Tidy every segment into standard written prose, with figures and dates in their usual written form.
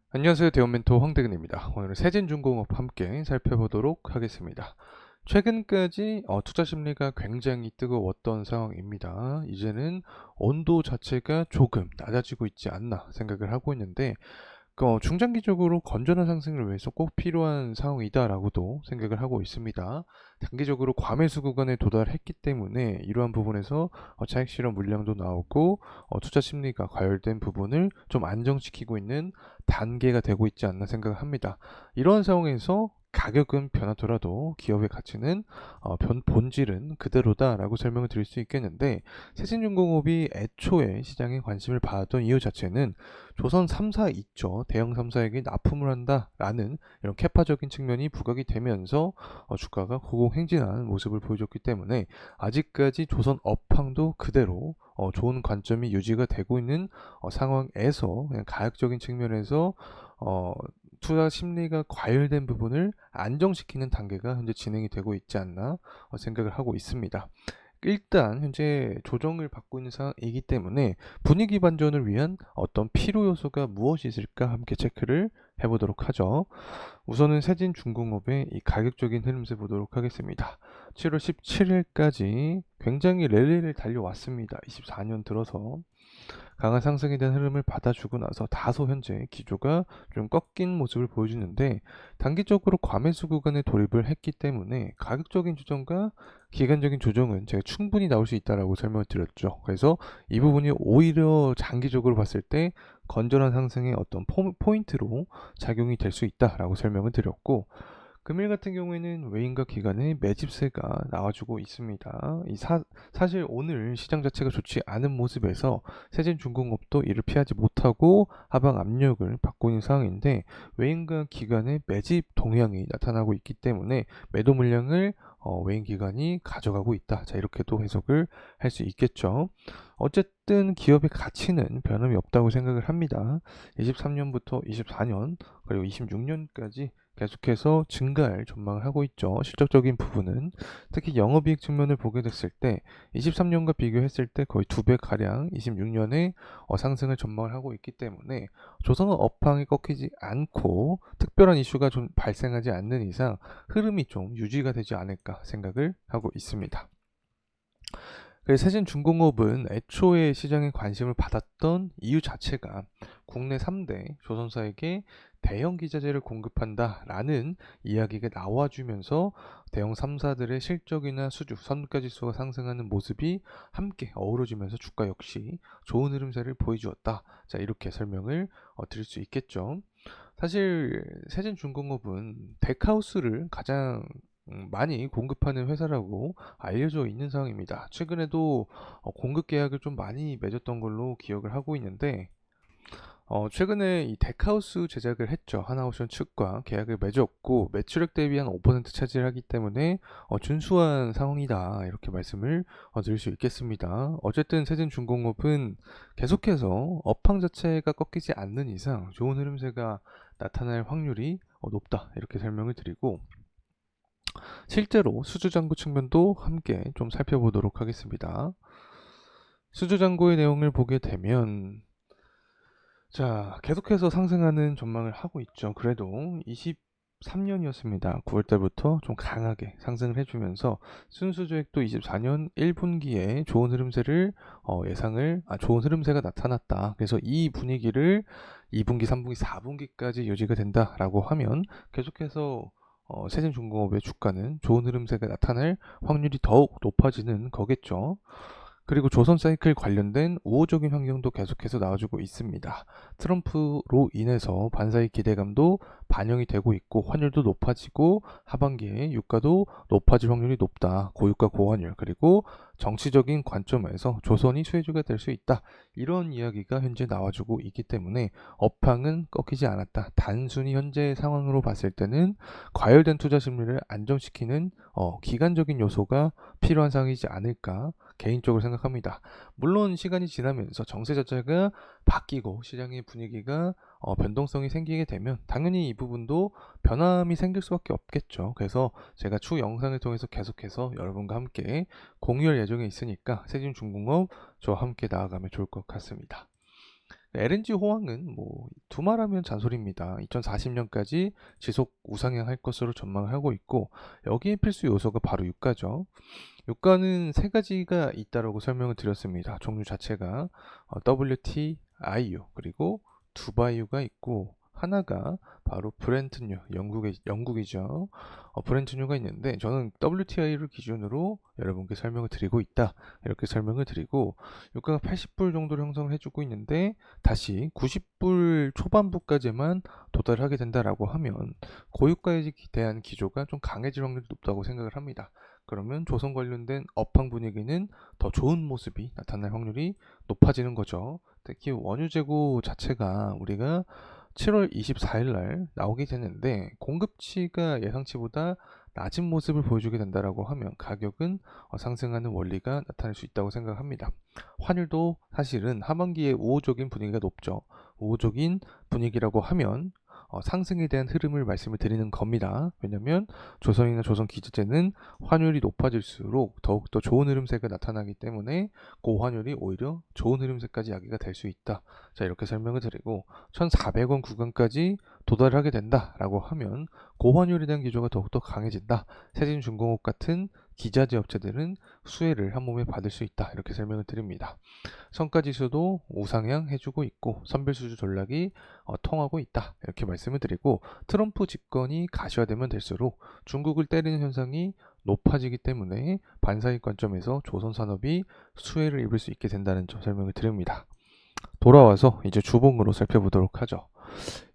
안녕하세요. 대원멘토 황대근입니다. 오늘은 세진중공업 함께 살펴보도록 하겠습니다. 최근까지 투자 심리가 굉장히 뜨거웠던 상황입니다. 이제는 온도 자체가 조금 낮아지고 있지 않나 생각을 하고 있는데 중장기적으로 건전한 상승을 위해서 꼭 필요한 상황이다라고도 생각을 하고 있습니다. 단기적으로 과매수 구간에 도달했기 때문에 이러한 부분에서 차익 실현 물량도 나오고 투자 심리가 과열된 부분을 좀 안정시키고 있는 단계가 되고 있지 않나 생각을 합니다. 이런 상황에서 가격은 변하더라도 기업의 가치는 본질은 그대로다라고 설명을 드릴 수 있겠는데, 세진중공업이 애초에 시장에 관심을 받았던 이유 자체는 조선 3사 있죠. 대형 3사에게 납품을 한다라는 이런 캐파적인 측면이 부각이 되면서 주가가 고공행진하는 모습을 보여줬기 때문에 아직까지 조선 업황도 그대로 좋은 관점이 유지가 되고 있는 상황에서 그냥 가격적인 측면에서 어, 투자 심리가 과열된 부분을 안정시키는 단계가 현재 진행이 되고 있지 않나 생각을 하고 있습니다. 일단 현재 조정을 받고 있는 상황이기 때문에 분위기 반전을 위한 어떤 필요 요소가 무엇이 있을까 함께 체크를 해보도록 하죠. 우선은 세진중공업의 이 가격적인 흐름세 보도록 하겠습니다. 7월 17일까지 굉장히 랠리를 달려왔습니다. 24년 들어서 강한 상승에 대한 흐름을 받아주고 나서 다소 현재 기조가 좀 꺾인 모습을 보여주는데, 단기적으로 과매수 구간에 돌입을 했기 때문에 가격적인 조정과 기간적인 조정은 제가 충분히 나올 수 있다라고 설명을 드렸죠. 그래서 이 부분이 오히려 장기적으로 봤을 때 건전한 상승의 어떤 포인트로 작용이 될 수 있다라고 설명을 드렸고, 금일 같은 경우에는 외인과 기관의 매집세가 나와주고 있습니다. 사실 오늘 시장 자체가 좋지 않은 모습에서 세진중공업도 이를 피하지 못하고 하방 압력을 받고 있는 상황인데, 외인과 기관의 매집 동향이 나타나고 있기 때문에 매도 물량을 외인 기관이 가져가고 있다. 자, 이렇게도 해석을 할 수 있겠죠. 어쨌든 기업의 가치는 변함이 없다고 생각을 합니다. 23년부터 24년 그리고 26년까지 계속해서 증가할 전망을 하고 있죠. 실적적인 부분은 특히 영업이익 측면을 보게 됐을 때 23년과 비교했을 때 거의 2배 가량 26년에 상승을 전망을 하고 있기 때문에 조선업 업황이 꺾이지 않고 특별한 이슈가 좀 발생하지 않는 이상 흐름이 좀 유지가 되지 않을까 생각을 하고 있습니다. 그래서 세진중공업은 애초에 시장에 관심을 받았던 이유 자체가 국내 3대 조선사에게 대형 기자재를 공급한다라는 이야기가 나와주면서 대형 3사들의 실적이나 수주, 선가지수가 상승하는 모습이 함께 어우러지면서 주가 역시 좋은 흐름세를 보여주었다. 자, 이렇게 설명을 드릴 수 있겠죠. 사실 세진중공업은 덱하우스를 가장 많이 공급하는 회사라고 알려져 있는 상황입니다. 최근에도 공급 계약을 좀 많이 맺었던 걸로 기억을 하고 있는데, 최근에 이 덱하우스 제작을 했죠. 하나오션 측과 계약을 맺었고 매출액 대비 한 5% 차지하기 때문에 준수한 상황이다, 이렇게 말씀을 드릴 수 있겠습니다. 어쨌든 세진중공업은 계속해서 업황 자체가 꺾이지 않는 이상 좋은 흐름세가 나타날 확률이 높다, 이렇게 설명을 드리고, 실제로 수주잔고 측면도 함께 좀 살펴보도록 하겠습니다. 수주잔고의 내용을 보게 되면, 자, 계속해서 상승하는 전망을 하고 있죠. 그래도 23년이었습니다. 9월 달부터 좀 강하게 상승을 해주면서 순수주액도 24년 1분기에 좋은 흐름세를 좋은 흐름세가 나타났다. 그래서 이 분위기를 2분기, 3분기, 4분기까지 유지가 된다라고 하면 계속해서 세진중공업의 주가는 좋은 흐름세가 나타날 확률이 더욱 높아지는 거겠죠. 그리고 조선 사이클 관련된 우호적인 환경도 계속해서 나와주고 있습니다. 트럼프로 인해서 반사의 기대감도 반영이 되고 있고 환율도 높아지고 하반기에 유가도 높아질 확률이 높다. 고유가 고환율, 그리고 정치적인 관점에서 조선이 수혜주가 될 수 있다. 이런 이야기가 현재 나와주고 있기 때문에 업황은 꺾이지 않았다. 단순히 현재 상황으로 봤을 때는 과열된 투자 심리를 안정시키는 기간적인 요소가 필요한 상황이지 않을까 개인적으로 생각합니다. 물론 시간이 지나면서 정세 자체가 바뀌고 시장의 분위기가 변동성이 생기게 되면 당연히 이 부분도 변함이 생길 수밖에 없겠죠. 그래서 제가 추후 영상을 통해서 계속해서 여러분과 함께 공유할 예정에 있으니까 세진중공업 저와 함께 나아가면 좋을 것 같습니다. LNG 호황은 뭐 두말하면 잔소리입니다. 2040년까지 지속 우상향할 것으로 전망을 하고 있고, 여기에 필수 요소가 바로 유가죠. 유가는 세 가지가 있다라고 설명을 드렸습니다. 종류 자체가 WTIU 그리고 두바이유가 있고, 하나가 바로 브렌트유, 영국이죠. 브렌트유가 있는데, 저는 WTI를 기준으로 여러분께 설명을 드리고 있다, 이렇게 설명을 드리고, 유가가 80불 정도를 형성을 해주고 있는데 다시 90불 초반부까지만 도달하게 된다라고 하면 고유가에 대한 기조가 좀 강해질 확률이 높다고 생각을 합니다. 그러면 조선 관련된 업황 분위기는 더 좋은 모습이 나타날 확률이 높아지는 거죠. 특히 원유 재고 자체가 우리가 7월 24일 날 나오게 되는데, 공급치가 예상치보다 낮은 모습을 보여주게 된다라고 하면 가격은 상승하는 원리가 나타날 수 있다고 생각합니다. 환율도 사실은 하반기에 우호적인 분위기가 높죠. 우호적인 분위기라고 하면 상승에 대한 흐름을 말씀을 드리는 겁니다. 왜냐하면 조선이나 조선 기재재는 환율이 높아질수록 더욱더 좋은 흐름세가 나타나기 때문에 고환율이 오히려 좋은 흐름세까지 야기가 될 수 있다. 자, 이렇게 설명을 드리고, 1,400원 구간까지 도달하게 된다라고 하면 고환율에 대한 기조가 더욱더 강해진다. 세진중공업 같은 기자재 업체들은 수혜를 한 몸에 받을 수 있다, 이렇게 설명을 드립니다. 성과지수도 우상향 해주고 있고, 선별수주 전략이 통하고 있다, 이렇게 말씀을 드리고, 트럼프 집권이 가시화되면 될수록 중국을 때리는 현상이 높아지기 때문에 반사익 관점에서 조선산업이 수혜를 입을 수 있게 된다는 점 설명을 드립니다. 돌아와서 이제 주봉으로 살펴보도록 하죠.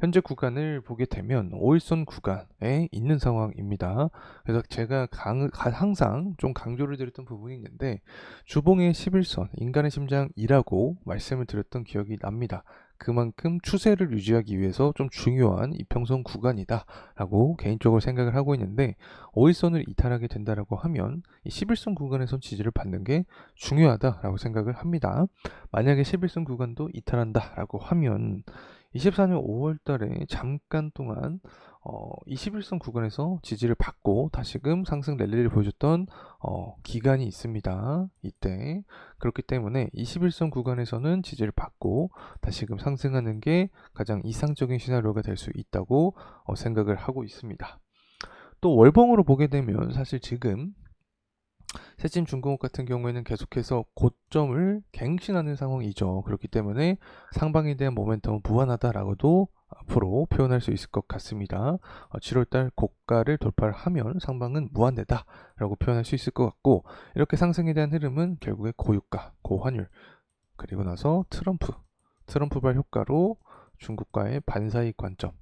현재 구간을 보게 되면 5일선 구간에 있는 상황입니다. 그래서 제가 항상 좀 강조를 드렸던 부분이 있는데, 주봉의 11선, 인간의 심장이라고 말씀을 드렸던 기억이 납니다. 그만큼 추세를 유지하기 위해서 좀 중요한 이평선 구간이다 라고 개인적으로 생각을 하고 있는데, 5일선을 이탈하게 된다라고 하면 이 11선 구간에서 지지를 받는 게 중요하다라고 생각을 합니다. 만약에 11선 구간도 이탈한다 라고 하면 24년 5월 달에 잠깐 동안 21선 구간에서 지지를 받고 다시금 상승 랠리를 보여줬던 기간이 있습니다. 이때. 그렇기 때문에 21선 구간에서는 지지를 받고 다시금 상승하는 게 가장 이상적인 시나리오가 될 수 있다고 생각을 하고 있습니다. 또 월봉으로 보게 되면 사실 지금 세진중공업 같은 경우에는 계속해서 고점을 갱신하는 상황이죠. 그렇기 때문에 상방에 대한 모멘텀은 무한하다라고도 앞으로 표현할 수 있을 것 같습니다. 7월달 고가를 돌파를 하면 상방은 무한대다라고 표현할 수 있을 것 같고, 이렇게 상승에 대한 흐름은 결국에 고유가, 고환율, 그리고 나서 트럼프발 효과로 중국과의 반사이익 관점,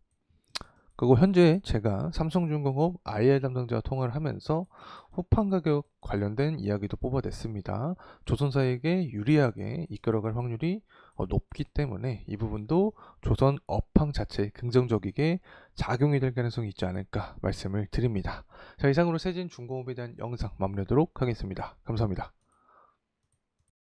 그리고 현재 제가 삼성중공업 IR 담당자와 통화를 하면서 후판 가격 관련된 이야기도 뽑아냈습니다. 조선사에게 유리하게 이끌어갈 확률이 높기 때문에 이 부분도 조선 업황 자체에 긍정적이게 작용이 될 가능성이 있지 않을까 말씀을 드립니다. 자, 이상으로 세진중공업에 대한 영상 마무리하도록 하겠습니다. 감사합니다.